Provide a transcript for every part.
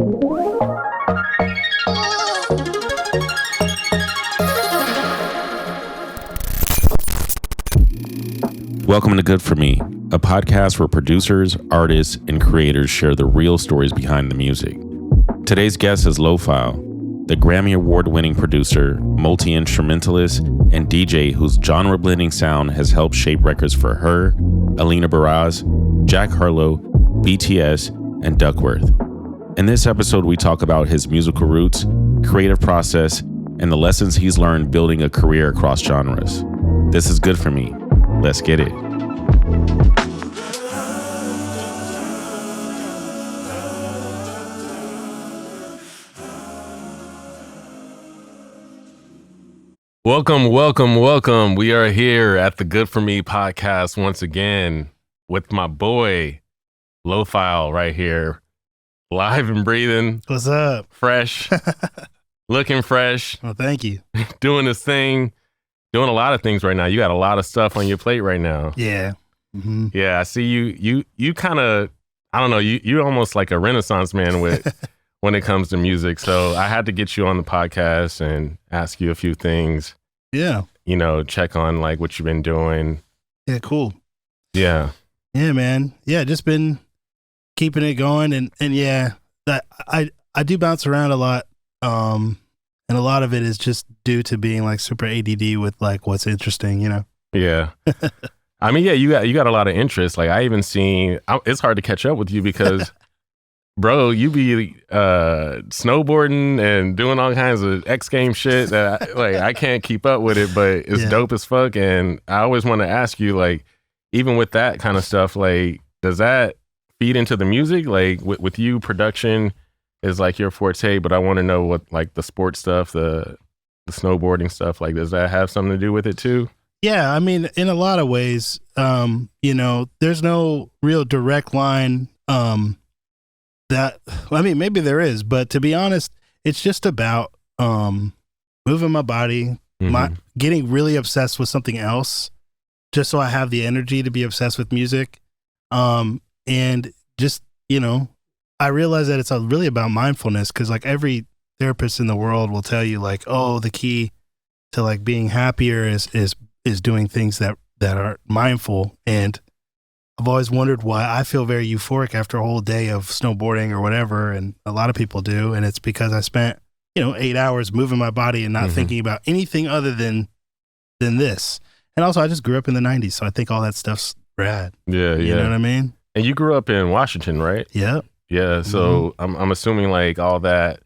Welcome to Good For Me, a podcast where producers, artists, and creators share the real stories behind the music. Today's guest is Lophiile, the Grammy Award-winning producer, multi-instrumentalist, and DJ whose genre-blending sound has helped shape records for H.E.R, Alina Baraz, Jack Harlow, BTS, and Duckwrth. In this episode, we talk about his musical roots, creative process, and the lessons he's learned building a career across genres. This is Good For Me. Let's get it. Welcome. We are here at the Good For Me podcast once again with my boy, Lophiile, right here. Live and breathing. What's up? Fresh. Looking fresh. Well, thank you. Doing this thing. Doing a lot of things right now. You got a lot of stuff on your plate right now. Yeah. Mm-hmm. Yeah, I see you kind of, I don't know, you're almost like a Renaissance man with when it comes to music. So I had to get you on the podcast and ask you a few things. Yeah. You know, check on like what you've been doing. Yeah, cool. Yeah. Yeah, man. Yeah, just been keeping it going and yeah, that I do bounce around a lot. And a lot of it is just due to being like super ADD with like what's interesting, you know? Yeah. I mean, yeah, you got a lot of interest. Like I even seen, it's hard to catch up with you because, bro, you be snowboarding and doing all kinds of X Games shit that I can't keep up with it, but it's dope as fuck. And I always want to ask you, like, even with that kind of stuff, like, does that feed into the music? Like with you, production is like your forte, but I want to know what like the sports stuff, the snowboarding stuff, like does that have something to do with it too? Yeah, I mean, in a lot of ways, you know, there's no real direct line that, I mean, maybe there is, but to be honest, it's just about moving my body, getting really obsessed with something else, just so I have the energy to be obsessed with music. And just, you know, I realize that it's really about mindfulness because like every therapist in the world will tell you like, oh, the key to like being happier is doing things that are mindful. And I've always wondered why I feel very euphoric after a whole day of snowboarding or whatever. And a lot of people do. And it's because I spent, 8 hours moving my body and not thinking about anything other than this. And also I just grew up in the 90s. So I think all that stuff's rad. Yeah. You know what I mean? And you grew up in Washington, right? Yeah. Yeah, so I'm assuming like all that,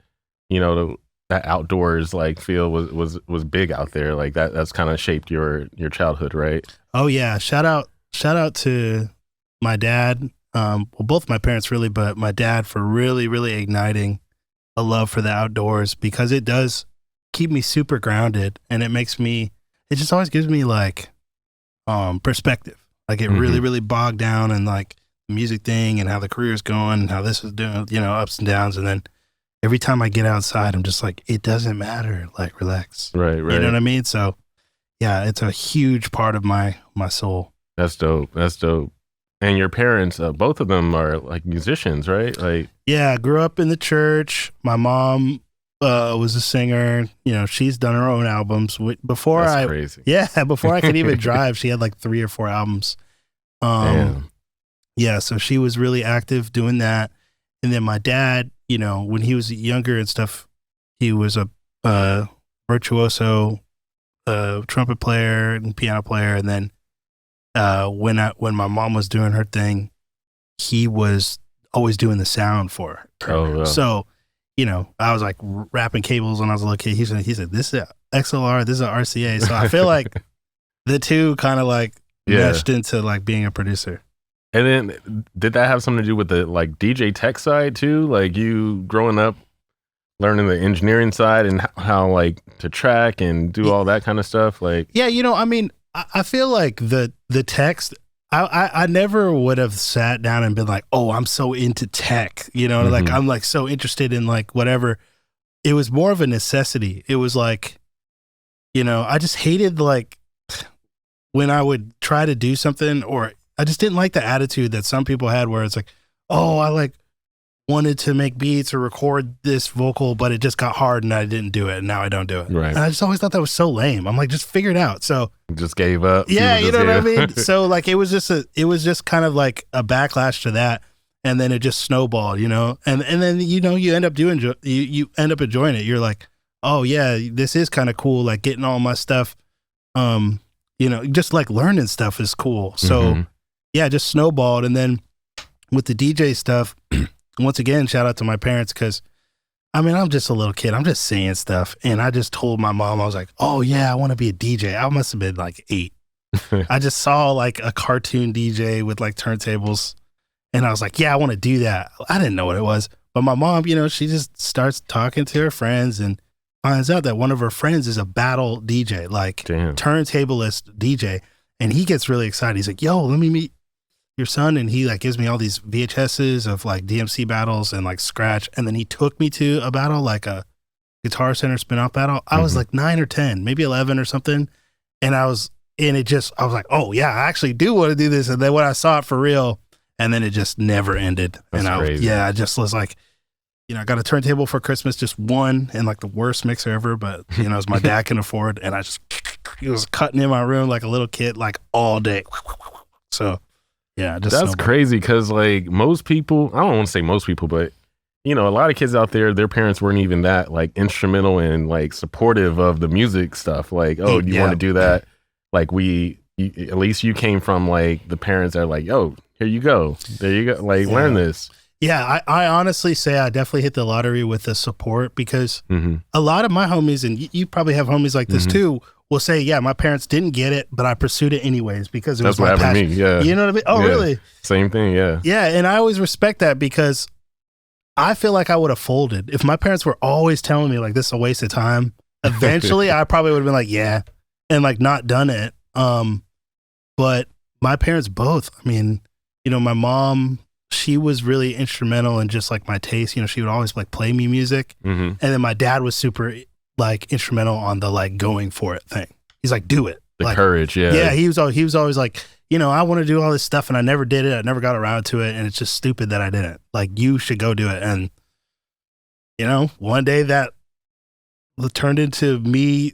that outdoors like feel was big out there. Like that's kind of shaped your childhood, right? Oh yeah, shout out to my dad. Well, both my parents really, but my dad for really really igniting a love for the outdoors because it does keep me super grounded and it just always gives me like perspective. Like it really really bogged down and like music thing and how the career's going and how this is doing, ups and downs. And then every time I get outside, I'm just like, it doesn't matter. Like, relax. Right. You know what I mean? So yeah, it's a huge part of my soul. That's dope. And your parents, both of them are like musicians, right? Like, yeah, I grew up in the church. My mom was a singer. She's done her own albums. Before crazy. Yeah, before I could even drive, she had like 3 or 4 albums. Damn. Yeah, so she was really active doing that. And then my dad, when he was younger and stuff, he was a virtuoso trumpet player and piano player. And then when my mom was doing her thing, he was always doing the sound for her. Oh, wow. So, I was like wrapping cables when I was a little kid. He said, this is an XLR, this is an RCA. So I feel like the two kind of like meshed into like being a producer. And then did that have something to do with the like DJ tech side too? Like you growing up learning the engineering side and how like to track and do all that kind of stuff? Like, yeah, I mean, I feel like the text, I never would have sat down and been like, oh, I'm so into tech, like I'm like so interested in like whatever. It was more of a necessity. It was like, I just hated like when I would try to do something or I just didn't like the attitude that some people had where it's like, oh, I like wanted to make beats or record this vocal, but it just got hard and I didn't do it, and now I don't do it. Right. And I just always thought that was so lame. I'm like, just figure it out. So just gave up. Yeah, you know what I mean? So like it was just kind of like a backlash to that, and then it just snowballed, you know? And then you end up you end up enjoying it. You're like, oh yeah, this is kind of cool, like getting all my stuff, just like learning stuff is cool. So yeah, just snowballed. And then with the DJ stuff, once again, shout out to my parents, because I mean, I'm just a little kid. I'm just saying stuff. And I just told my mom, I was like, oh yeah, I want to be a DJ. I must have been like 8. I just saw like a cartoon DJ with like turntables. And I was like, yeah, I want to do that. I didn't know what it was. But my mom, she just starts talking to her friends and finds out that one of her friends is a battle DJ, like turntablist DJ. And he gets really excited. He's like, yo, let me meet your son. And he like gives me all these VHSs of like DMC battles and like scratch. And then he took me to a battle, like a Guitar Center spin-off battle. I was like 9 or 10, maybe 11 or something. And I was like, oh yeah, I actually do want to do this. And then when I saw it for real, and then it just never ended. That's crazy. I just was like, I got a turntable for Christmas, just one, and like the worst mixer ever, but as my dad can afford. And I just, he was cutting in my room like a little kid, like all day. So yeah, just that's crazy. Cause like most people, I don't want to say most people, but a lot of kids out there, their parents weren't even that like instrumental and like supportive of the music stuff. Like, oh, you want to do that? Like at least you came from like the parents that are like, oh, here you go. There you go. Like learn this. Yeah, I honestly say I definitely hit the lottery with the support, because a lot of my homies, and you probably have homies like this too, will say, yeah, my parents didn't get it, but I pursued it anyways because it was my passion. That's what happened to me, yeah. You know what I mean? Oh, really? Same thing, yeah. Yeah, and I always respect that, because I feel like I would have folded. If my parents were always telling me like this is a waste of time, eventually I probably would have been like, yeah, and like not done it. But my parents both, I mean, my mom, she was really instrumental in just like my taste. She would always like play me music. And then my dad was super like instrumental on the like going for it thing. He's like, do it. The like, courage. Yeah. Yeah. He was always like, I want to do all this stuff and I never did it. I never got around to it. And it's just stupid that I didn't. Like, you should go do it. And, one day that turned into me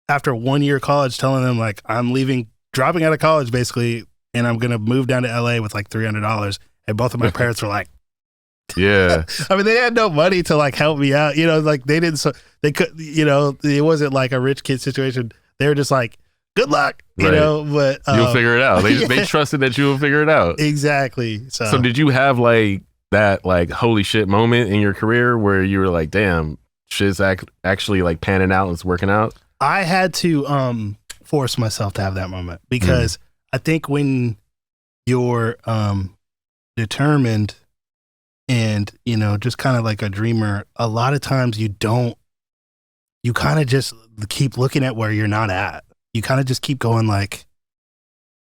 after 1 year of college telling them like, I'm leaving, dropping out of college basically, and I'm going to move down to LA with like $300. And both of my parents were like, yeah. I mean, they had no money to like help me out, like they didn't, they could, it wasn't like a rich kid situation. They were just like, good luck, but you'll figure it out. They trusted that you will figure it out. Exactly. So did you have like that like holy shit moment in your career where you were like, damn, shit's actually like panning out, it's working out? I had to force myself to have that moment, because I think when you're determined and just kind of like a dreamer, a lot of times you kind of just keep looking at where you're not at. You kind of just keep going like,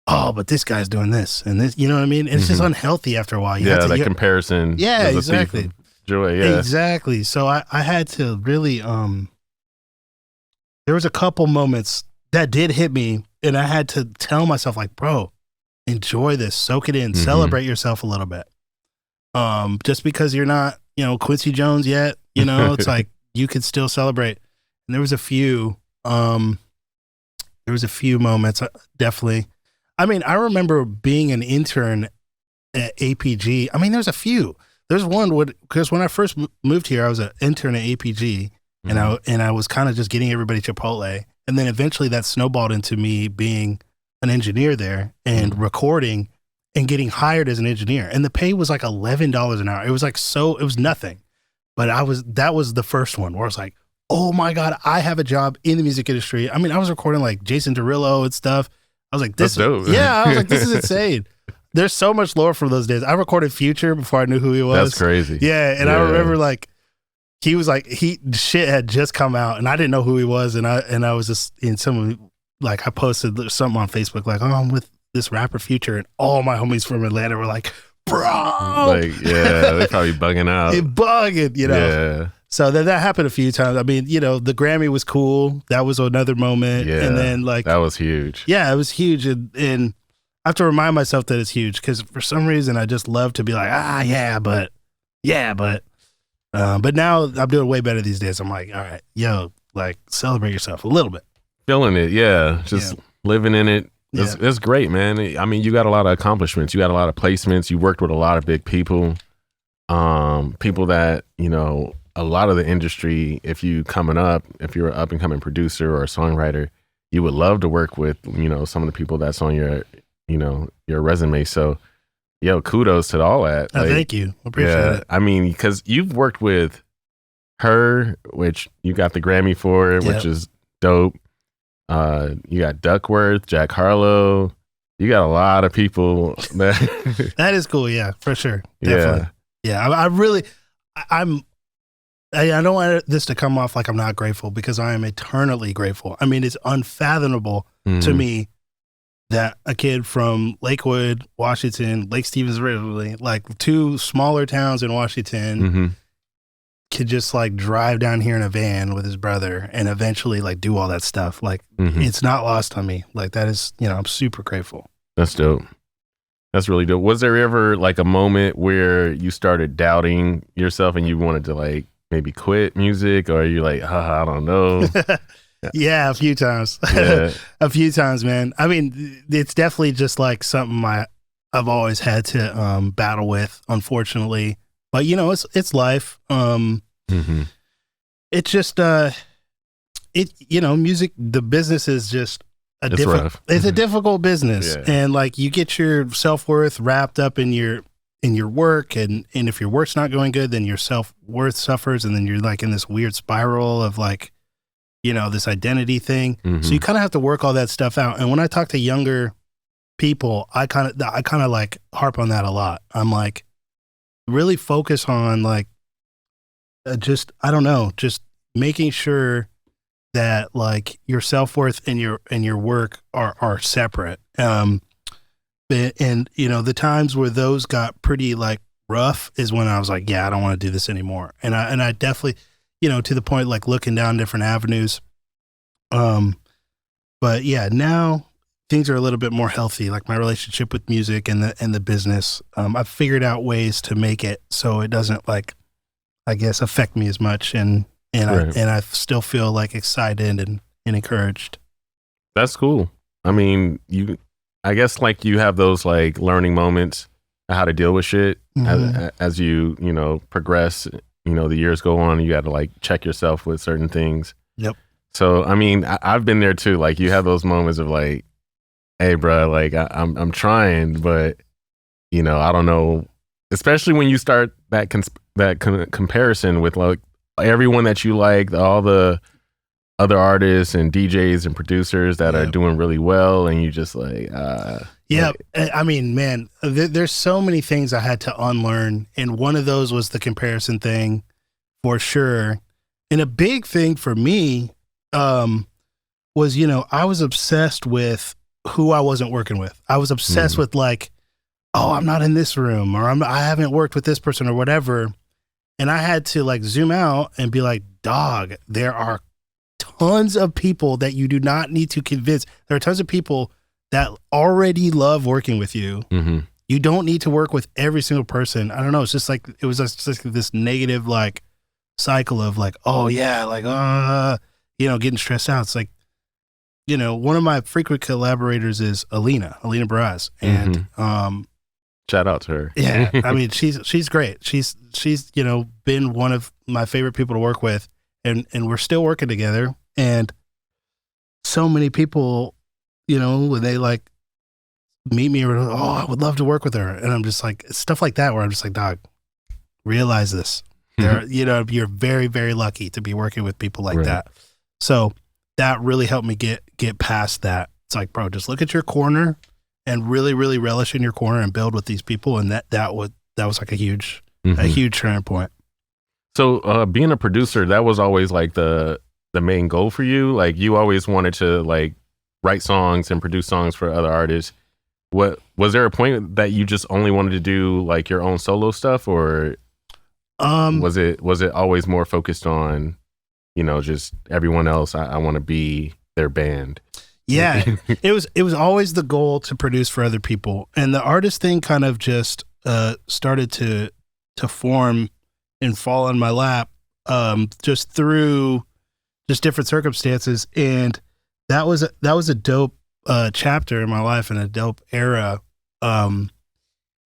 oh, but this guy's doing this and this, you know what I mean? It's just unhealthy after a while. That comparison. Yeah, exactly. Joy, yeah. Exactly. So I had to really, there was a couple moments that did hit me, and I had to tell myself like, bro, enjoy this, soak it in, celebrate yourself a little bit. Just because you're not, Quincy Jones yet, it's like you could still celebrate. And there was a few moments, definitely. I mean, I remember being an intern at APG. I mean, there's a few. There's one because when I first moved here, I was an intern at APG, and I was kind of just getting everybody Chipotle, and then eventually that snowballed into me being an engineer there and recording and getting hired as an engineer. And the pay was like $11 an hour. It was like, it was nothing. But that was the first one where I was like, oh my God, I have a job in the music industry. I mean, I was recording like Jason Derulo and stuff. I was like, this, that's dope. Yeah, I was like, this is insane. There's so much lore from those days. I recorded Future before I knew who he was. That's crazy. Yeah. And I remember like, he was like, shit had just come out and I didn't know who he was. And I was just in some, like I posted something on Facebook, like, oh, I'm with this rapper Future, and all my homies from Atlanta were like, bro. Like, yeah, they're probably bugging out. Bugging, Yeah. So that happened a few times. I mean, the Grammy was cool. That was another moment. Yeah. And then like. That was huge. Yeah, it was huge. And I have to remind myself that it's huge because for some reason I just love to be like, yeah, but yeah, but now I'm doing way better these days. I'm like, all right, yo, like celebrate yourself a little bit. Feeling it, yeah. Just living in it. It's great, man. I mean, you got a lot of accomplishments. You got a lot of placements. You worked with a lot of big people. People that, you know, a lot of the industry, if you're an up and coming producer or a songwriter, you would love to work with, you know, some of the people that's on your, you know, your resume. So, yo, kudos to all that. Like, thank you. Appreciate it. I mean, because you've worked with H.E.R, which you got the Grammy for, which is dope. You got Duckwrth, Jack Harlow. You got a lot of people that that is cool. Yeah, for sure. Definitely. Yeah. I don't want this to come off like I'm not grateful, because I am eternally grateful. I mean, it's unfathomable to me that a kid from Lakewood, Washington, Lake Stevens originally, like 2 smaller towns in Washington, could just like drive down here in a van with his brother and eventually like do all that stuff. Like it's not lost on me. Like that is, you know, I'm super grateful. That's dope. That's really dope. Was there ever like a moment where you started doubting yourself and you wanted to like maybe quit music, or you're like, I don't know? Yeah, a few times. A few times, man. I mean, it's definitely just like something I've always had to battle with, unfortunately. But you know, it's life. It's just you know, music. The business is just it's a difficult business, and like you get your self-worth wrapped up in your work, and if your work's not going good, then your self-worth suffers, and then you're like in this weird spiral of like, you know, this identity thing. So you kind of have to work all that stuff out. And when I talk to younger people, I kind of like harp on that a lot. I'm like, really focus on like just making sure that like your self-worth and your work are separate. And you know, the times where those got pretty like rough is when I was like, yeah, I don't want to do this anymore. And I definitely, you know, to the point like looking down different avenues. But yeah, now things are a little bit more healthy, like my relationship with music and the business. I've figured out ways to make it so it doesn't like, I guess, affect me as much, and I still feel like excited and encouraged. That's cool. I mean, I guess like you have those like learning moments of how to deal with shit as you know, progress, you know, the years go on, you got to like check yourself with certain things. Yep. So, I mean, I've been there too. Like you have those moments of like, hey, bro, like I'm trying, but you know, I don't know. Especially when you start that comparison with like everyone that you like, all the other artists and DJs and producers that are doing really well, and you just like, I mean, man, there's so many things I had to unlearn, and one of those was the comparison thing, for sure. And a big thing for me was, you know, I was obsessed with who I wasn't working with. I was obsessed with like, oh, I'm not in this room, or I haven't worked with this person or whatever. And I had to like zoom out and be like, dog, there are tons of people that you do not need to convince. There are tons of people that already love working with you. You don't need to work with every single person. I don't know. It's just like, it was just like this negative like cycle of like, oh yeah, like, you know, getting stressed out. It's like, you know, one of my frequent collaborators is Alina Baraz. And, shout out to her. Yeah. I mean, she's great. She's, you know, been one of my favorite people to work with, and we're still working together. And so many people, you know, when they like meet me, or, oh, I would love to work with her. And I'm just like, stuff like that, where I'm just like, dog, realize this. You know, you're very, very lucky to be working with people like that. So that really helped me get past that. It's like, bro, just look at your corner and really, really relish in your corner and build with these people. And that was like a huge turning point. So being a producer, that was always like the main goal for you. Like you always wanted to like write songs and produce songs for other artists. What was there a point that you just only wanted to do like your own solo stuff, or was it always more focused on, you know, just everyone else? I want to be their band. Yeah, it was always the goal to produce for other people, and the artist thing kind of just started to to form and fall in my lap, just through just different circumstances. And that was a dope chapter in my life and a dope era. And,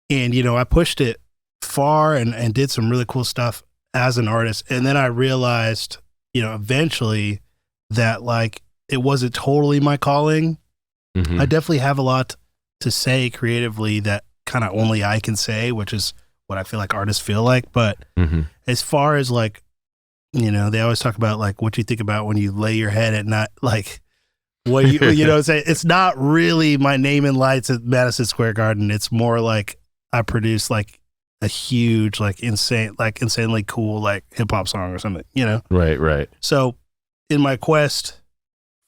you know, I pushed it far and did some really cool stuff as an artist. And then I realized, you know, eventually that like it wasn't totally my calling. I definitely have a lot to say creatively that kind of only I can say, which is what I feel like artists feel like. But as far as like, you know, they always talk about like what you think about when you lay your head at night, like what you know, it's not really my name in lights at Madison Square Garden. It's more like I produce like a huge, like insanely cool, like hip hop song or something, you know? Right. So in my quest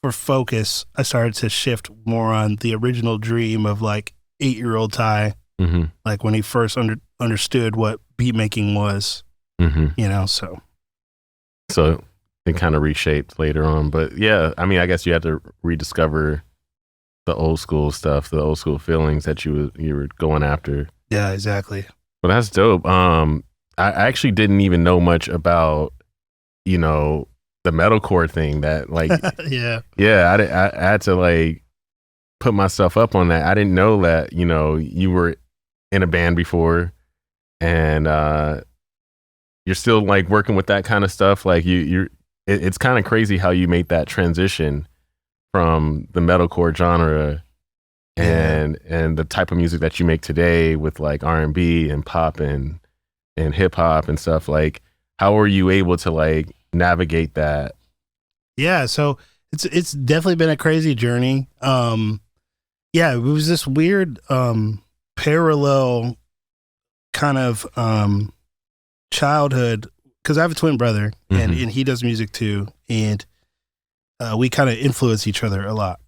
for focus, I started to shift more on the original dream of like 8-year-old Ty, like when he first understood what beat making was, you know, so it kind of reshaped later on. But yeah, I mean, I guess you had to rediscover the old school stuff, the old school feelings that you were going after. Yeah, exactly. Well, that's dope. I actually didn't even know much about, you know, the metalcore thing that like, I had to like put myself up on that. I didn't know that, you know, you were in a band before and you're still like working with that kind of stuff. Like it's kind of crazy how you made that transition from the metalcore genre and the type of music that you make today with like R&B and pop and hip hop and stuff. Like, how were you able to like navigate that? Yeah, so it's definitely been a crazy journey. Yeah, it was this weird parallel kind of childhood, because I have a twin brother and he does music too, and we kind of influence each other a lot.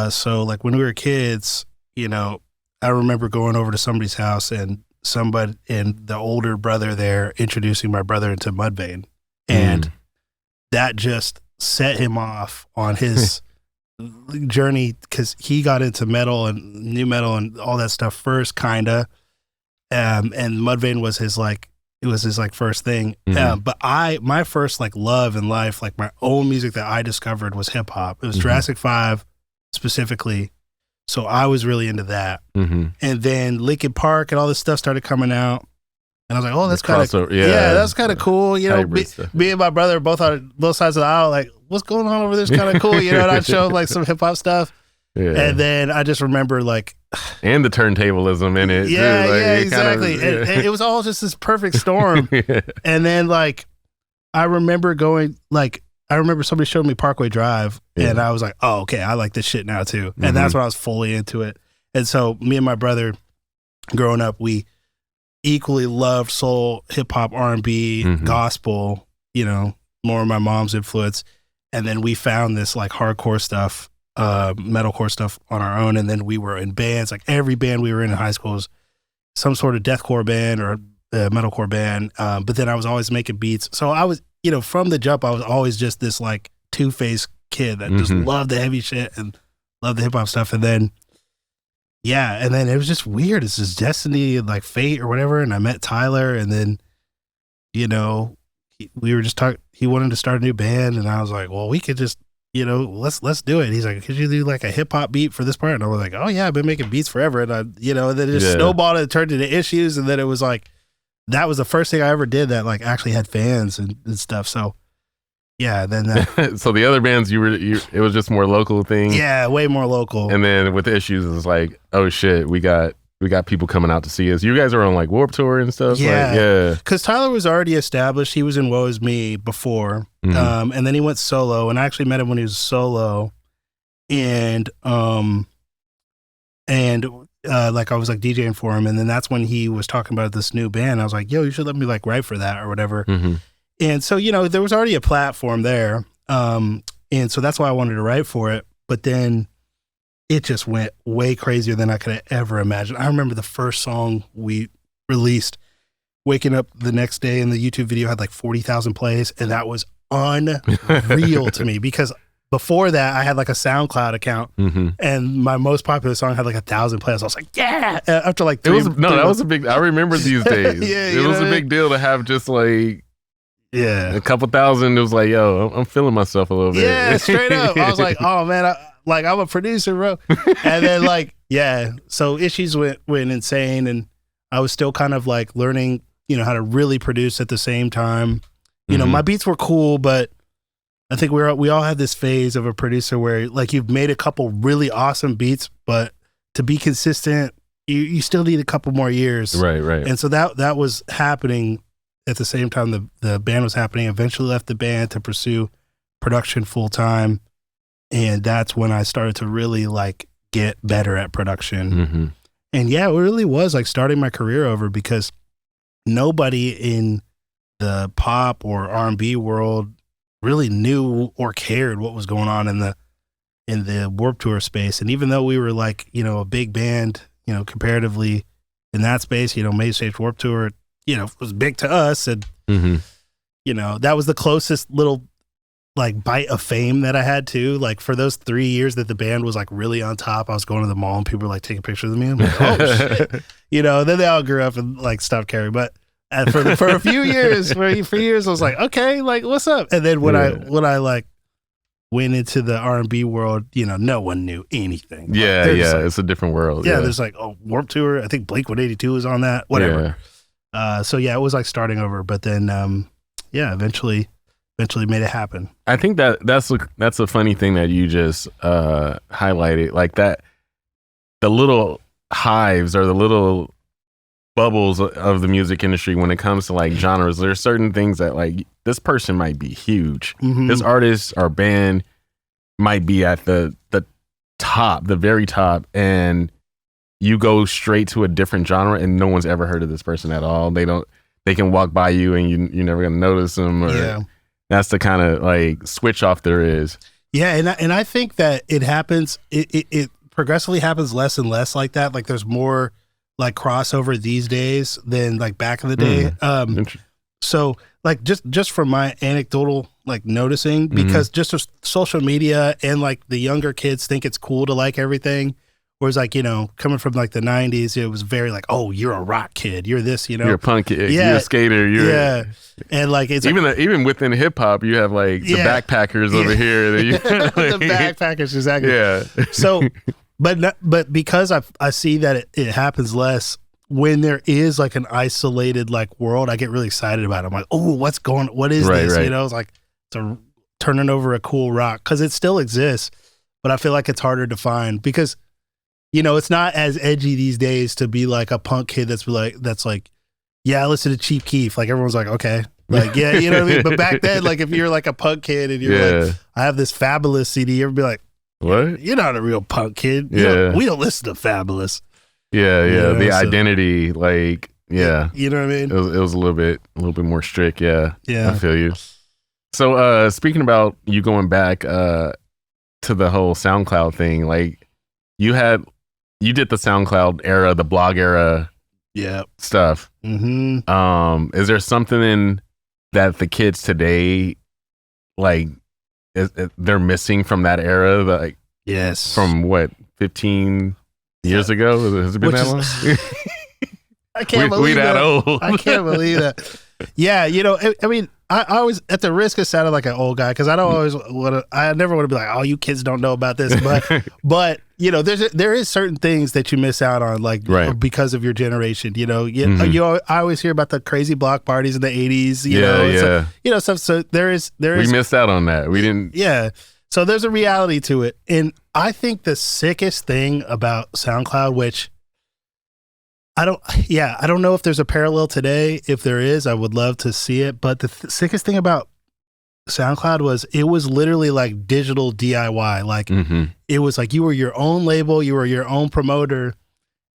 So like when we were kids, you know, I remember going over to somebody's house and the older brother there introducing my brother into Mudvayne, and that just set him off on his journey, because he got into metal and new metal and all that stuff first, kinda, and Mudvayne was his like, it was his like first thing. But my first like love in life, like my own music that I discovered, was hip hop. It was Jurassic 5 specifically. So I was really into that. And then Linkin Park and all this stuff started coming out. And I was like, oh, that's kind of, that's kind of cool. You know, me and my brother both on both sides of the aisle, like, what's going on over there is kind of cool. You know, and I'd show him like some hip hop stuff. And then I just remember like, and the turntablism in it. Yeah, like, exactly. And it was all just this perfect storm. And then like, I remember somebody showed me Parkway Drive, and I was like, oh, okay, I like this shit now too. And that's when I was fully into it. And so me and my brother, growing up, we equally loved soul, hip hop, R&B, gospel, you know, more of my mom's influence. And then we found this like hardcore stuff, metalcore stuff on our own. And then we were in bands. Like every band we were in high school was some sort of deathcore band or metalcore band. But then I was always making beats. So I was, you know, from the jump, I was always just this like two-faced kid that just loved the heavy shit and loved the hip hop stuff. And then, and then it was just weird. It's just destiny, like fate or whatever. And I met Tyler, and then, you know, we were just talking. He wanted to start a new band, and I was like, well, we could just, you know, let's do it. He's like, could you do like a hip hop beat for this part? And I was like, oh yeah, I've been making beats forever. And I, you know, and then it just snowballed and turned into Issues. And then it was like, that was the first thing I ever did that like actually had fans and stuff. So yeah, then so the other bands it was just more local thing. Yeah, way more local. And then with Issues, it was like, oh shit, we got people coming out to see us. You guys are on like Warped Tour and stuff. Yeah, because Tyler was already established. He was in Woe Is Me before, and then he went solo. And I actually met him when he was solo, and like I was like DJing for him, and then that's when he was talking about this new band. I was like, yo, you should let me like write for that or whatever. And so, you know, there was already a platform there. And so that's why I wanted to write for it. But then it just went way crazier than I could have ever imagined. I remember the first song we released, waking up the next day, and the YouTube video had like 40,000 plays. And that was unreal to me, because before that, I had like a SoundCloud account, and my most popular song had like 1,000 plays. I was like, yeah. After like that was a big. I remember these days. It was a big deal to have just like a couple thousand. It was like, yo, I'm feeling myself a little bit. Yeah, straight up. I was like, oh man, I'm a producer, bro. And then like, so Issues went insane, and I was still kind of like learning, how to really produce at the same time. My beats were cool, but I think we all had this phase of a producer where like you've made a couple really awesome beats, but to be consistent, you still need a couple more years. Right. And so that was happening at the same time the band was happening. Eventually left the band to pursue production full time. And that's when I started to really like get better at production. And it really was like starting my career over, because nobody in the pop or R&B world really knew or cared what was going on in the Warped Tour space. And even though we were like, a big band, comparatively in that space, Main Stage Warped Tour, was big to us. And, that was the closest little like bite of fame that I had too. Like for those 3 years that the band was like really on top, I was going to the mall and people were like taking pictures of me. I'm like, oh shit. Then they all grew up and like stopped caring. But for a few years, for years, I was like, okay, like what's up? And then when I like went into the R&B world, no one knew anything. Like, it's a different world. Yeah, there's like Warped Tour. I think Blink-182 was on that. Whatever. So it was like starting over. But then eventually made it happen. I think that's a funny thing that you just highlighted, like that the little hives or the little bubbles of the music industry when it comes to like genres. There's certain things that like this person might be huge. This artist or band might be at the top, the very top, and you go straight to a different genre and no one's ever heard of this person at all. They can walk by you and you're never gonna notice them. That's the kind of like switch off there is. Yeah, and I think that it happens. It progressively happens less and less like that. Like there's more like crossover these days than like back in the day. So like just from my anecdotal like noticing, because just social media and like the younger kids think it's cool to like everything. Whereas like, coming from like the 90s, it was very like, oh, you're a rock kid. You're this, You're a punk kid. You're a skater. And like, it's even within hip hop, you have like the backpackers over here. The backpackers, exactly. Yeah. So, but because I see that it happens less when there is like an isolated like world, I get really excited about it. I'm like, oh, what is this? Right. It's like turning over a cool rock, because it still exists, but I feel like it's harder to find because it's not as edgy these days to be like a punk kid that's like, yeah, I listen to Chief Keef. Like everyone's like, okay. Like, yeah, you know what I mean? But back then, like if you're like a punk kid and you're like, I have this Fabulous CD, everybody be like, what? You're not a real punk kid. We don't listen to Fabulous. The identity, like, you know what I mean? It was a little bit more strict. Yeah. I feel you. So speaking about you going back to the whole SoundCloud thing, like you did the SoundCloud era, the blog era stuff. Is there something that the kids today, like, they're missing from that era? Like, yes. From what, 15 years ago? Has it been that long? I can't believe that. Old. I can't believe that. Yeah, I mean, I always, at the risk of sounding like an old guy, because I never want to be like, oh, you kids don't know about this, but there is certain things that you miss out on, like because of your generation. I always hear about the crazy block parties in the 80s. Stuff. So there is. We missed out on that. We didn't. Yeah. So there's a reality to it, and I think the sickest thing about SoundCloud, which I don't know if there's a parallel today. If there is, I would love to see it. But the sickest thing about SoundCloud was it was literally like digital DIY. Like it was like you were your own label, you were your own promoter,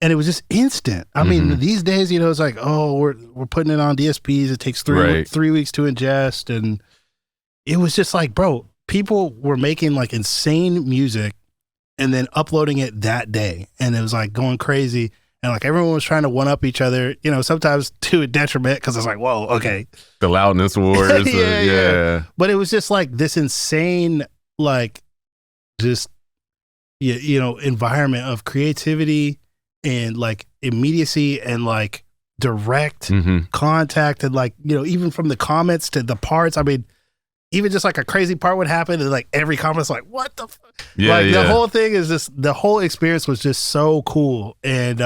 and it was just instant. I mean, these days, it's like, oh, we're putting it on DSPs. It takes 3 weeks to ingest, and it was just like, bro, people were making like insane music and then uploading it that day, and it was like going crazy. And like everyone was trying to one up each other, sometimes to a detriment, because it's like, whoa, okay. The loudness wars. yeah. But it was just like this insane like just environment of creativity and like immediacy and like direct contact, and like even from the comments to the parts. I mean, even just like a crazy part would happen, and like every comment's like, "What the?" The whole thing is just, the whole experience was just so cool, and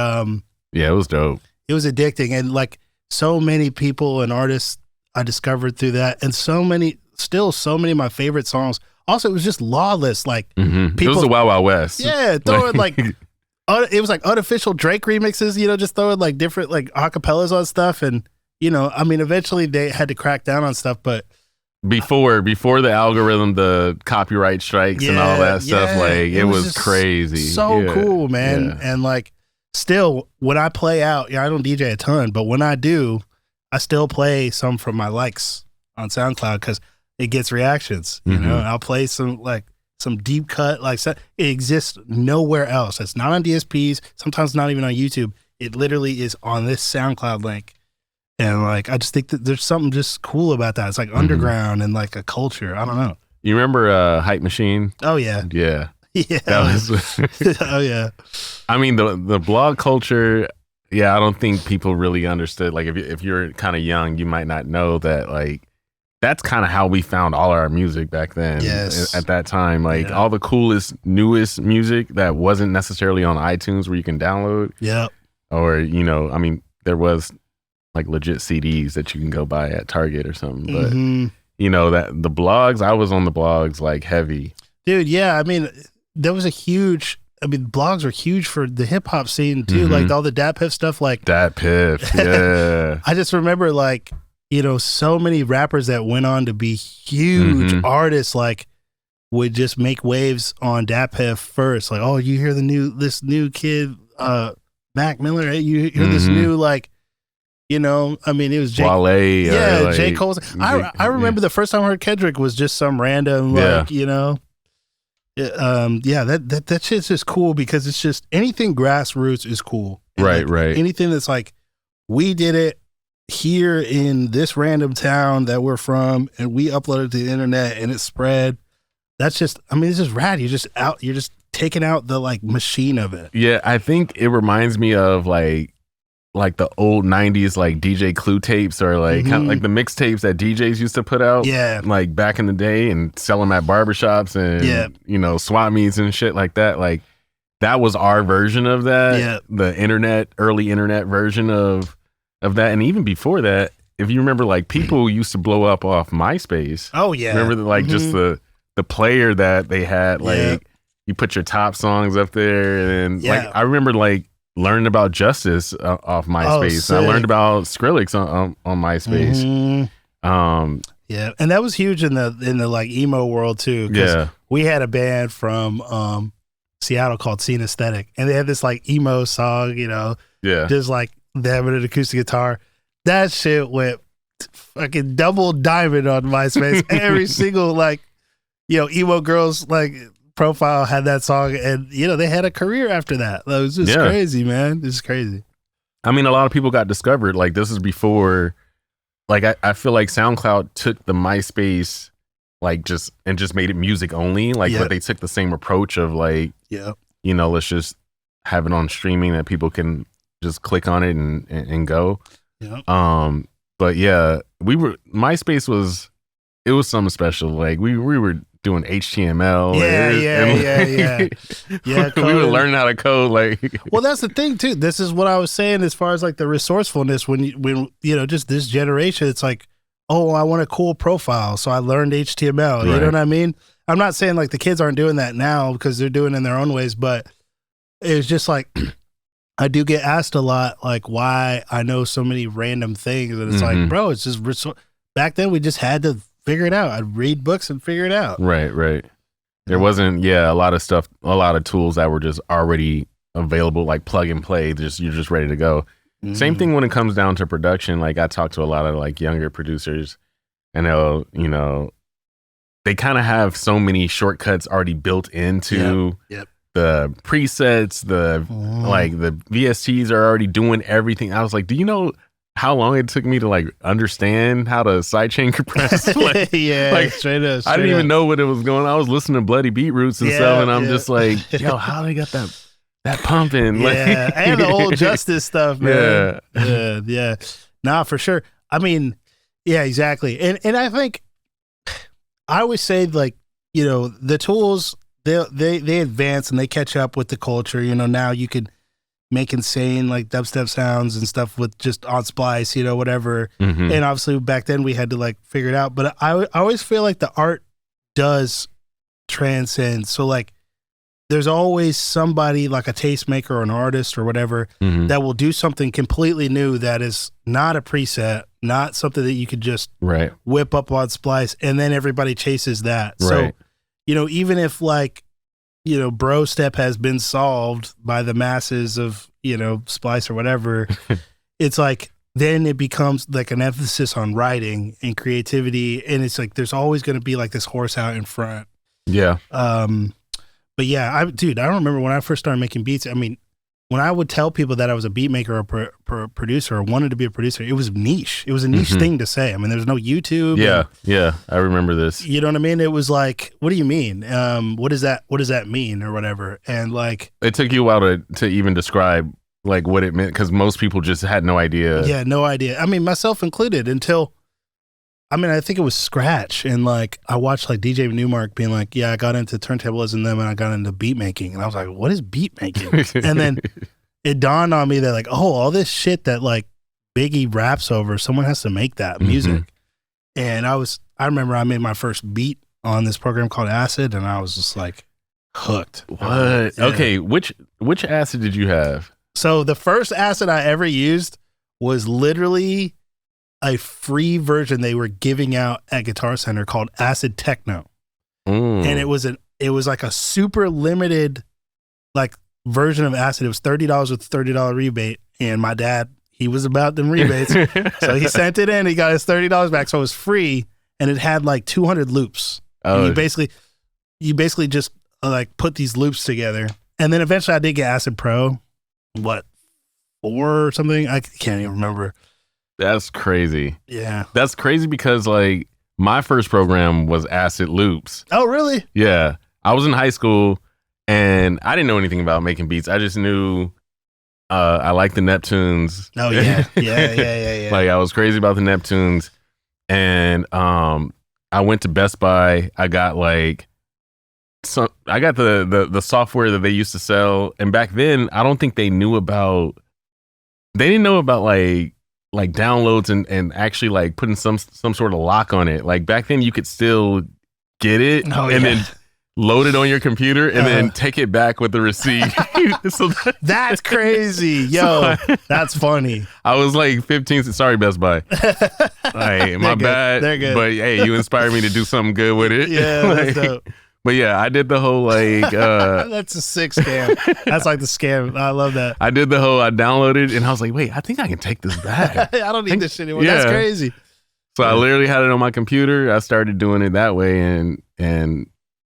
it was dope. It was addicting, and like so many people and artists I discovered through that, and so many of my favorite songs. Also, it was just lawless. Like people, it was the Wild Wild West. Yeah, throwing like it was like unofficial Drake remixes. Just throwing like different like acapellas on stuff, and I mean, eventually they had to crack down on stuff, but before the algorithm, the copyright strikes and all that stuff, like it was crazy. So cool, man. Yeah. And like, still, when I play out, I don't DJ a ton, but when I do, I still play some from my likes on SoundCloud because it gets reactions. I'll play some deep cut, like it exists nowhere else. It's not on DSPs, sometimes not even on YouTube. It literally is on this SoundCloud link. And like, I just think that there's something just cool about that. It's like underground and like a culture. I don't know. You remember Hype Machine? Oh yeah. Yeah. Yeah. That was oh yeah. I mean, the blog culture, I don't think people really understood. Like if you're kind of young, you might not know that, like, that's kind of how we found all our music back then. Yes. At that time, like all the coolest, newest music that wasn't necessarily on iTunes where you can download. Yeah. Or, I mean, there was like legit CDs that you can go buy at Target or something. But, that the blogs, I was on the blogs like heavy. Dude, yeah. I mean, there was blogs were huge for the hip hop scene too. Like all the Dat Piff stuff, like Dat Piff. Yeah. I just remember like, so many rappers that went on to be huge artists, like would just make waves on Dat Piff first. Like, oh, you hear this new kid, Mac Miller, you hear this new, like, I mean, it was J. Wale. Yeah, J. Cole. I remember the first time I heard Kendrick was just some random, like, that shit's just cool because it's just anything grassroots is cool. And right, like, right. Anything that's like, we did it here in this random town that we're from, and we uploaded to the internet and it spread. That's just, I mean, it's just rad. You're just taking out the like machine of it. Yeah, I think it reminds me of like the old 90s like DJ Clue tapes, or like kind of like the mixtapes that DJs used to put out. Yeah. Like back in the day, and sell them at barbershops and swap meets and shit like that. Like that was our version of that. Yeah. The early internet version of that. And even before that, if you remember, like people used to blow up off MySpace. Oh yeah. Remember like just the player that they had, like you put your top songs up there, and like I remember like learned about Justice off MySpace. I learned about Skrillex on MySpace. Yeah, and that was huge in the like emo world too. Yeah, we had a band from Seattle called Scene Aesthetic, and they had this like emo song, just like they have an acoustic guitar. That shit went fucking double diamond on MySpace. Every single like emo girls like profile had that song, and they had a career after that. It was just crazy, man. This is crazy. I mean, a lot of people got discovered. Like this is before, like I feel like SoundCloud took the MySpace like just made it music only. Like but they took the same approach of like let's just have it on streaming that people can just click on it and go. But yeah, MySpace was something special. Like we were doing HTML. Yeah. We were learning how to code. Like, well, that's the thing too. This is what I was saying as far as like the resourcefulness. When just this generation, it's like, oh, I want a cool profile, so I learned HTML. Right. You know what I mean? I'm not saying like the kids aren't doing that now because they're doing it in their own ways, but it's just like I do get asked a lot, like why I know so many random things, and it's like, bro, it's just back then we just had to figure it out. I'd read books and figure it out. Right. There wasn't, a lot of stuff, a lot of tools that were just already available, like plug and play. You're just ready to go. Same thing when it comes down to production. Like I talk to a lot of like younger producers, and they'll, they kind of have so many shortcuts already built into the presets. Like the VSTs are already doing everything. I was like, do you know how long it took me to like understand how to sidechain compress. Like, yeah, like, straight up. I didn't even know what it was going on. I was listening to Bloody Beetroots and stuff, and I'm just like, yo, how they got that pumping? Yeah, Like, and the old Justice stuff, man. Yeah. Nah, for sure. I mean, yeah, exactly. And I think I always say, like, you know, the tools they advance and they catch up with the culture. You know, now you could make insane like dubstep sounds and stuff with just on splice, you know, whatever. Mhm. And obviously back then we had to like figure it out. But I always feel like the art does transcend. So like there's always somebody like a tastemaker or an artist or whatever Mhm. that will do something completely new that is not a preset, not something that you could just right, whip up on splice, and then everybody chases that. So, right, you know, even if like, you know, bro step has been solved by the masses of, you know, splice or whatever, it's like then it becomes like an emphasis on writing and creativity, and it's like there's always going to be like this horse out in front. yeah, But yeah, I remember when I first started making beats. I mean, when I would tell people that I was a beat maker or producer or wanted to be a producer, it was niche. It was a niche thing to say. I mean, there's no YouTube. Yeah, I remember this. You know what I mean? It was like, what do you mean? What does that mean or whatever? And like, It took you a while to even describe like what it meant, because most people just had no idea. yeah, no idea. I mean, myself included, until, I mean, I think it was Scratch, and like I watched like DJ Newmark being like, yeah, I got into turntablism then and I got into beat making, and I was like, what is beat making? And then it dawned on me that like, oh, all this shit that like Biggie raps over, someone has to make that music. And I remember I made my first beat on this program called Acid, and I was just like hooked. What? Yeah. Okay, which acid did you have? So the first Acid I ever used was literally a free version they were giving out at Guitar Center called Acid Techno. And it was like a super limited like version of Acid. It was $30 with a $30 rebate, and my dad, he was about them rebates, so he sent it in. He got his $30 back, so it was free, and it had like 200 loops. And you basically just like put these loops together, and then eventually I did get Acid Pro, 4 or something. I can't even remember. That's crazy. Yeah, That's crazy because like my first program was Acid Loops. Oh, really? Yeah. I was in high school and I didn't know anything about making beats. I just knew I liked the Neptunes. Oh, yeah. Yeah. Like I was crazy about the Neptunes. And I went to Best Buy. I got like I got the software that they used to sell. And back then, I don't think they didn't know about like downloads and actually like putting some sort of lock on it. Like back then you could still get it then load it on your computer and then take it back with the receipt. So that's crazy. Yo, that's funny. I was like 15. Sorry, Best Buy. Like, my bad. They're good. But hey, you inspired me to do something good with it. Yeah, like, that's dope. But yeah, I did the whole like that's a sick scam. That's like the scam. I love that. I downloaded and I was like, wait, I think I can take this back. I don't need this shit anymore. Yeah. That's crazy. So I literally had it on my computer. I started doing it that way, and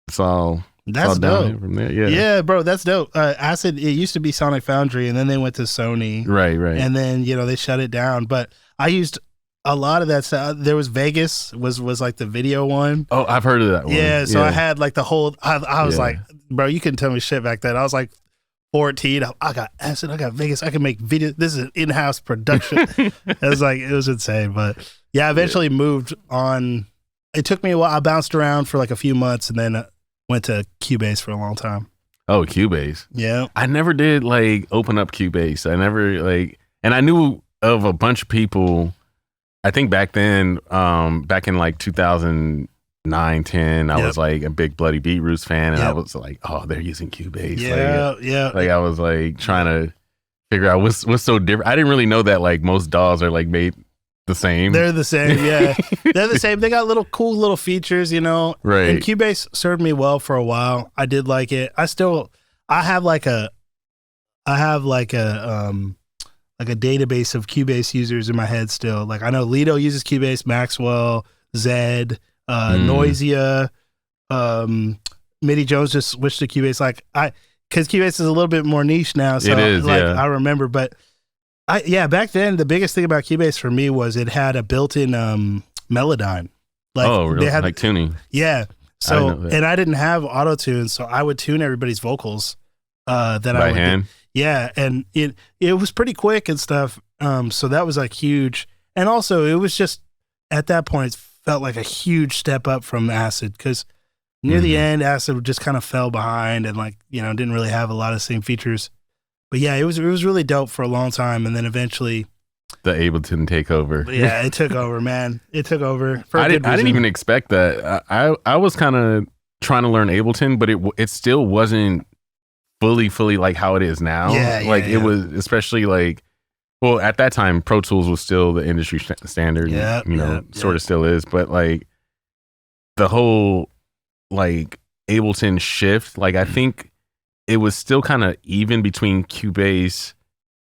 it's all down from there. Yeah, bro, that's dope. Acid, it used to be Sonic Foundry, and then they went to Sony. Right. And then they shut it down. But I used a lot of that stuff. There was Vegas was like the video one. Oh, I've heard of that one. Yeah, so I had like the whole. I was like, bro, you couldn't tell me shit back then. I was like 14. I got Acid. I got Vegas. I can make video. This is an in-house production. It was insane. But yeah, I eventually moved on. It took me a while. I bounced around for like a few months, and then went to Cubase for a long time. Oh, Cubase. Yeah. I never did like open up Cubase. I never like, and I knew of a bunch of people. I think back then, back in like 2009, 10, I was like a big Bloody Beetroots fan, and I was like, oh, they're using Cubase. Yeah. Like I was like trying to figure out what's so different. I didn't really know that like most DAWs are like made the same. They're the same, yeah. They're the same. They got cool little features, Right. And Cubase served me well for a while. I did like it. I have like a database of Cubase users in my head still. Like I know Lido uses Cubase, Maxwell, Zed, Noisia, Mitty Jones just switched to Cubase. Like because Cubase is a little bit more niche now. So it is, I remember, but Back then the biggest thing about Cubase for me was it had a built-in Melodyne. Like, really? They had, like tuning. Yeah. So and I didn't have auto tune, so I would tune everybody's vocals that by hand. Yeah, and it was pretty quick and stuff. So that was like huge, and also it was just at that point it felt like a huge step up from Acid, because near the end Acid just kind of fell behind and like didn't really have a lot of the same features. But yeah, it was really dope for a long time, and then eventually the Ableton takeover. Yeah, it took over, man. It took over. I didn't even expect that. I was kind of trying to learn Ableton, but it still wasn't fully like how it is now. It was, especially like, well, at that time Pro Tools was still the industry standard. Sort of still is, but like the whole like Ableton shift, like I think it was still kind of even between Cubase,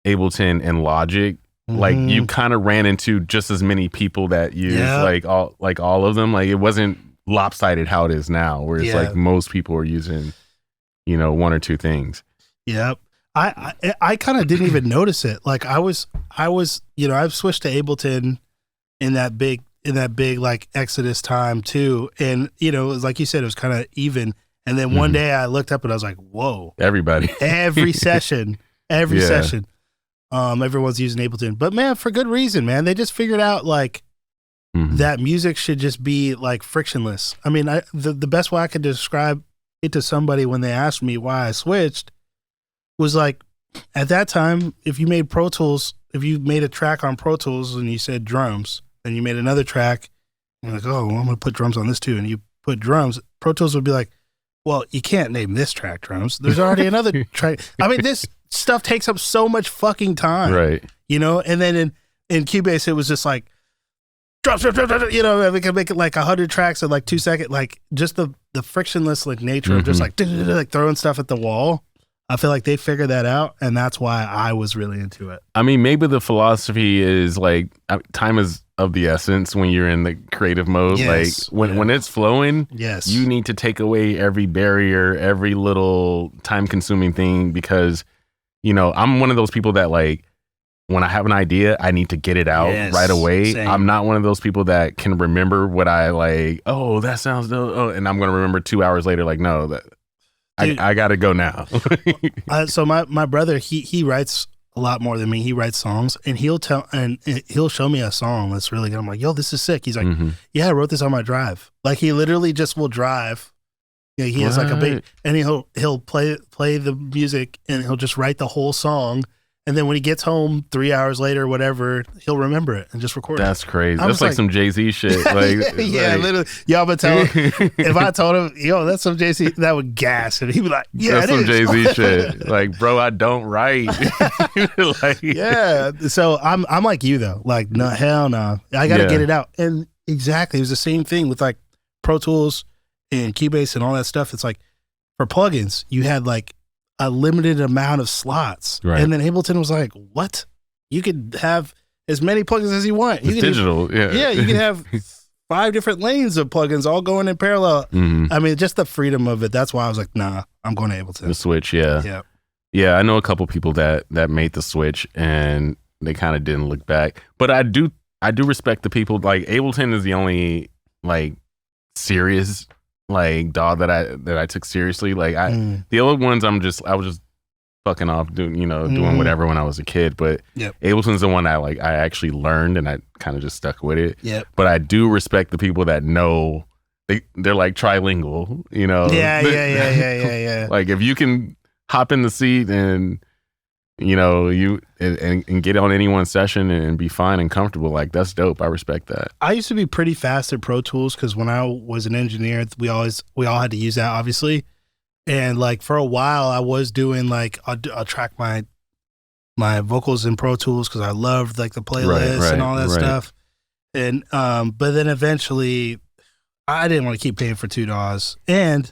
Ableton, and Logic. Like you kind of ran into just as many people that use all of them. Like it wasn't lopsided how it is now, where it's like most people are using one or two things. Yep. I kind of didn't even notice it. Like I've switched to Ableton in that big like Exodus time too, and it was like you said, it was kind of even. And then one day I looked up and I was like, whoa, every session, session. Everyone's using Ableton, but man, for good reason, man. They just figured out like that music should just be like frictionless. I mean, the best way I could describe it to somebody when they asked me why I switched was like, at that time, if you made Pro Tools, if you made a track on Pro Tools and you said drums, and you made another track, and you're like, oh, well, I'm gonna put drums on this too, and you put drums, Pro Tools would be like, well, you can't name this track drums. There's already another track. I mean, this stuff takes up so much fucking time, right? And then in Cubase, it was just like drums, we can make it like 100 tracks in like 2 seconds, like just the frictionless like nature of just like throwing stuff at the wall. I feel like they figured that out, and that's why I was really into it. I mean, maybe the philosophy is like time is of the essence when you're in the creative mode. Yes, like when it's flowing, yes, you need to take away every barrier, every little time-consuming thing, because I'm one of those people that like when I have an idea, I need to get it out right away. Same. I'm not one of those people that can remember what I like. Oh, that sounds dope. And I'm gonna remember 2 hours later. Like, no, that. Dude, I gotta go now. So my brother, he writes a lot more than me. He writes songs, and he'll show me a song that's really good. I'm like, yo, this is sick. He's like, yeah, I wrote this on my drive. Like he literally just will drive. Yeah, he has like a big, and he'll play the music, and he'll just write the whole song. And then when he gets home 3 hours later, whatever, he'll remember it and just record it. That's crazy. That's like some Jay-Z shit. Like, literally. Y'all been telling if I told him, yo, that's some Jay-Z, that would gas him. He'd be like, yeah, that's some Jay-Z shit. Like, bro, I don't write. Like, yeah. So I'm like you though. Like, no, hell no. I got to get it out. And exactly, it was the same thing with like Pro Tools and Cubase and all that stuff. It's like for plugins, you had like a limited amount of slots, right? And then Ableton was like, "What? You could have as many plugins as you want. It's digital, yeah. You can have 5 different lanes of plugins all going in parallel. I mean, just the freedom of it. That's why I was like, nah, I'm going to Ableton. The switch, yeah. I know a couple people that made the switch and they kind of didn't look back. But I do respect the people. Like Ableton is the only like serious like DAW that I took seriously. Like the old ones I was just fucking off doing whatever when I was a kid, but Ableton's the one I actually learned, and I kind of just stuck with it. But I do respect the people that know they're like trilingual, Yeah. Like if you can hop in the seat and and get on anyone's session and be fine and comfortable, like that's dope. I respect that. I used to be pretty fast at Pro Tools because when I was an engineer, we all had to use that, obviously. And like for a while, I was doing like I'll track my vocals in Pro Tools because I loved like the playlist and all that stuff. And but then eventually, I didn't want to keep paying for 2 DAWs. And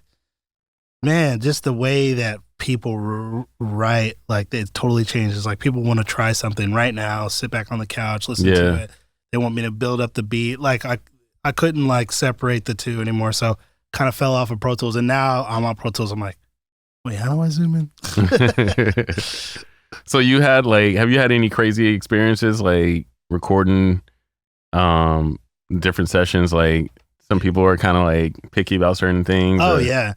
man, just the way that people write, like it totally changes. Like people want to try something right now, sit back on the couch, listen to it. They want me to build up the beat. Like I couldn't like separate the two anymore. So kind of fell off of Pro Tools, and now I'm on Pro Tools. I'm like, wait, how do I zoom in? So you had have you had any crazy experiences like recording different sessions? Like some people are kind of like picky about certain things. Oh yeah.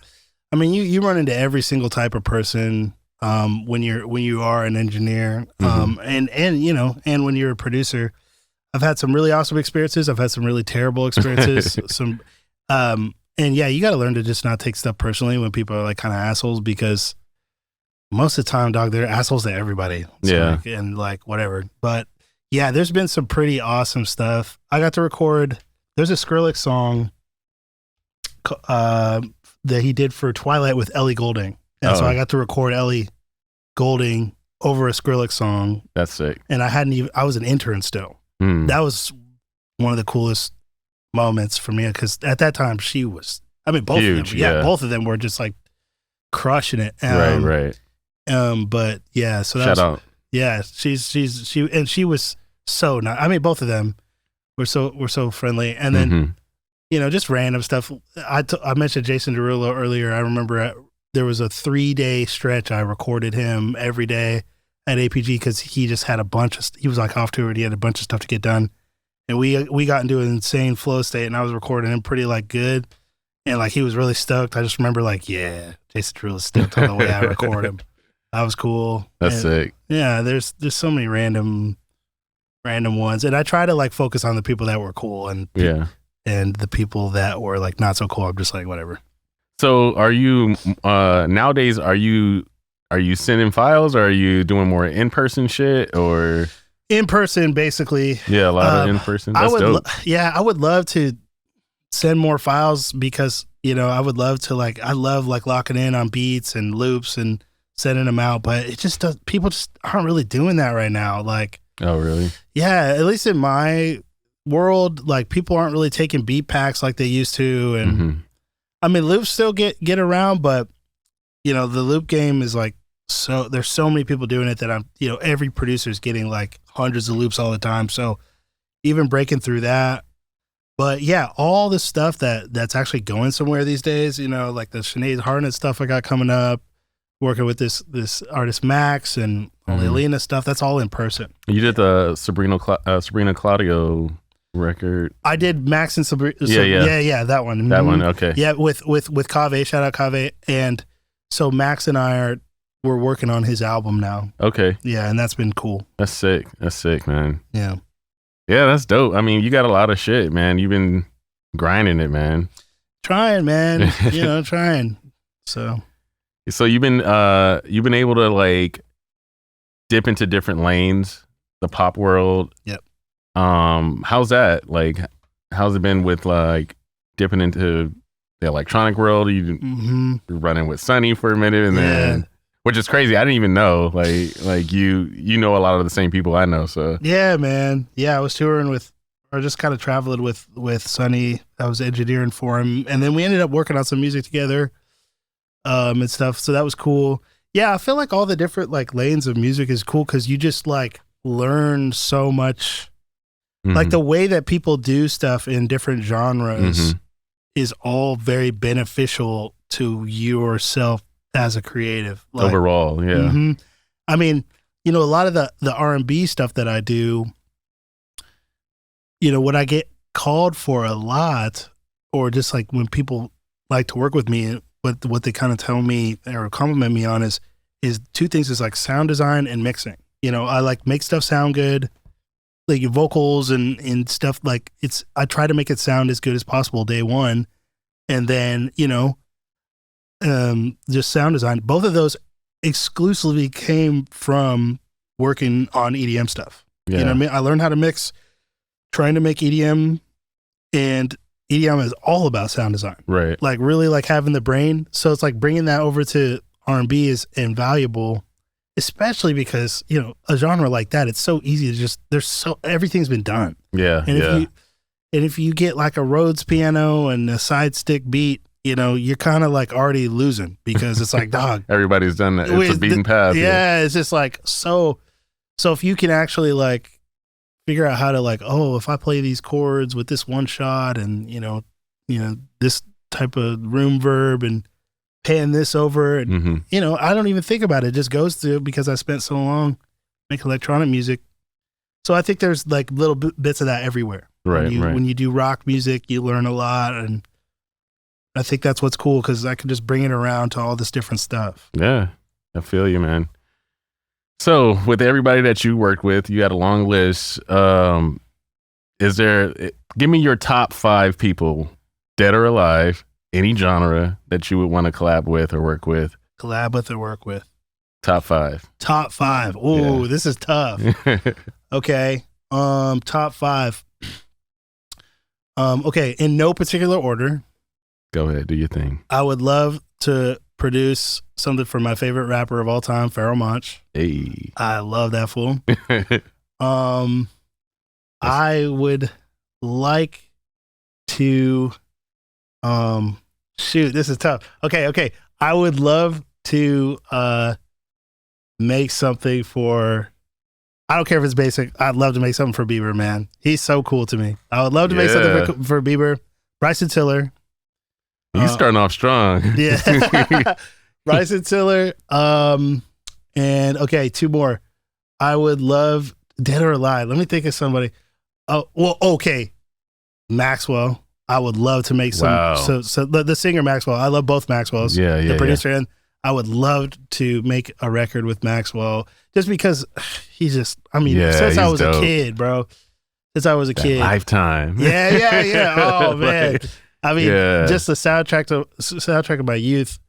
I mean, you run into every single type of person when you are an engineer, and when you're a producer. I've had some really awesome experiences. I've had some really terrible experiences. And yeah, you got to learn to just not take stuff personally when people are like kind of assholes, because most of the time, dog, they're assholes to everybody. So and whatever. But yeah, there's been some pretty awesome stuff. I got to record. There's a Skrillex song that he did for Twilight with Ellie Goulding. And so I got to record Ellie Goulding over a Skrillex song. That's sick. And I was an intern still. That was one of the coolest moments for me, because at that time she was, both huge, of them. Both of them were just like crushing it. Right. But yeah, so shout out. Yeah, she was so nice. Both of them were so friendly. And then, just random stuff. I mentioned Jason Derulo earlier. I remember there was a 3-day stretch. I recorded him every day at APG because he just had he was like off tour and he had a bunch of stuff to get done. And we got into an insane flow state, and I was recording him pretty good. And he was really stoked. I just remember Jason Derulo's stoked on the way I record him. That was cool. That's sick. Yeah, there's so many random ones. And I try to focus on the people that were cool and the people that were not so cool. I'm just whatever. So are you nowadays are you sending files, or are you doing more in-person shit, or in person basically? Yeah, a lot of in person. That's dope. I would love to send more files, because I would love to I love locking in on beats and loops and sending them out, but it just does. People just aren't really doing that right now. Oh really? Yeah, at least in my world, people aren't really taking beat packs like they used to, and loops still get around, but the loop game is so there's so many people doing it that every producer's getting hundreds of loops all the time. So even breaking through that. But yeah, all the stuff that's actually going somewhere these days, the Sinead Harnett stuff I got coming up, working with this artist Max and Alina stuff, that's all in person. You did the Sabrina Claudio record. I did Max and Sabrina. Yeah, that one. That one, okay. Yeah, with Kaveh, shout out Kaveh. And so Max and we're working on his album now. Okay. Yeah, and that's been cool. That's sick, man. Yeah. Yeah, that's dope. You got a lot of shit, man. You've been grinding it, man. Trying, man. Trying. So you've been able to dip into different lanes, the pop world. Yep. How's that? How's it been with dipping into the electronic world? You're running with Sonny for a minute, and then, which is crazy. I didn't even know. You know a lot of the same people I know. So yeah, man. Yeah, I was touring just kind of traveling with Sonny. I was engineering for him, and then we ended up working on some music together, and stuff. So that was cool. Yeah, I feel all the different lanes of music is cool, because you just learn so much. The way that people do stuff in different genres is all very beneficial to yourself as a creative. Overall, yeah. A lot of the R&B stuff that I do, what I get called for a lot, or just when people like to work with me, what they kind of tell me or compliment me on is two things: is sound design and mixing. I make stuff sound good. Your vocals and stuff, I try to make it sound as good as possible day one. And then, just sound design. Both of those exclusively came from working on EDM stuff. Yeah. You know what I mean? I learned how to mix trying to make EDM, and EDM is all about sound design. Right. Really having the brain. So it's bringing that over to R&B is invaluable. Especially because, a genre like that, it's so easy to everything's been done. Yeah. And if you get a Rhodes piano and a side stick beat, you're kind of like already losing because it's like, dog. Everybody's done that. It's a beaten path. Yeah, it's just like, so if you can actually like figure out how to like, oh, if I play these chords with this one shot and, you know, this type of room verb and paying this over. And, you know, I don't even think about it. It just goes through because I spent so long making electronic music. So I think there's like little bits of that everywhere. Right, When you do rock music, you learn a lot. And I think that's what's cool because I can just bring it around to all this different stuff. Yeah, I feel you, man. So with everybody that you worked with, you had a long list. Give me your top 5 people, dead or alive, any genre that you would want to collab with or work with. Collab with or work with. Top 5. Top 5. Oh, yeah. This is tough. Okay. Top 5. Okay. In no particular order. Go ahead. Do your thing. I would love to produce something for my favorite rapper of all time, Pharoah Monch. Hey. I love that fool. I would like to, shoot, this is tough. Okay. I would love to make something for, I don't care if it's basic. I'd love to make something for Bieber, man. He's so cool to me. I would love to make something for Bieber. Bryson Tiller. He's starting off strong. Yeah. Bryson Tiller. And okay, 2 more. I would love, dead or alive. Let me think of somebody. Oh, well, okay. Maxwell. I would love to make some. Wow. So the singer Maxwell. I love both Maxwells. Yeah. The producer and I would love to make a record with Maxwell just because he's just. I mean, since I was a kid, bro. Since I was a kid. Lifetime. Yeah. Oh man. I mean, just the soundtrack of my youth,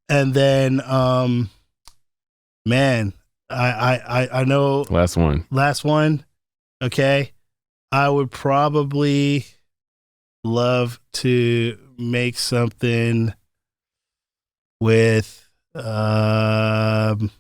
and then, man, I know. Last one. Okay, I would probably love to make something with Meshuggah.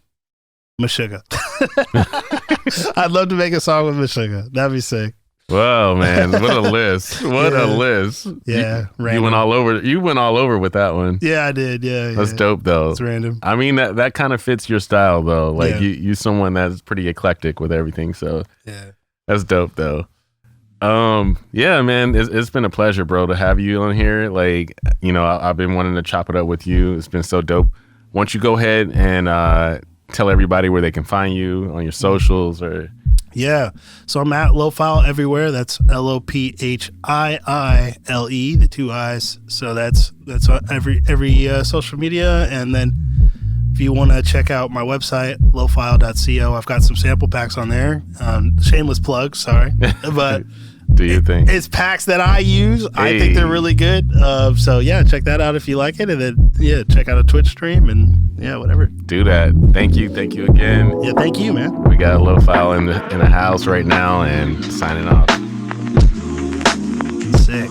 I'd love to make a song with Meshuggah. That'd be sick. Wow, man, what a list! What a list! Yeah, you went all over. You went all over with that one. Yeah, I did. Yeah, that's dope, though. It's random. I mean, that kind of fits your style, though. Like you someone that's pretty eclectic with everything. So yeah, that's dope, though. Yeah, man, it's been a pleasure, bro, to have you on here. Like, you know, I've been wanting to chop it up with you. It's been so dope. Why don't you go ahead and tell everybody where they can find you on your socials or. Yeah. So I'm at Lophiile everywhere. That's Lophiile, the 2 I's. So that's on every social media. And then if you want to check out my website, lophiile.co, I've got some sample packs on there. Shameless plug, sorry. But do you think it's packs that I use? Hey. I think they're really good. So yeah, check that out if you like it. And then check out a Twitch stream and whatever. Do that. Thank you again. Yeah, thank you, man. We got Lophiile in the house right now and signing off. Sick.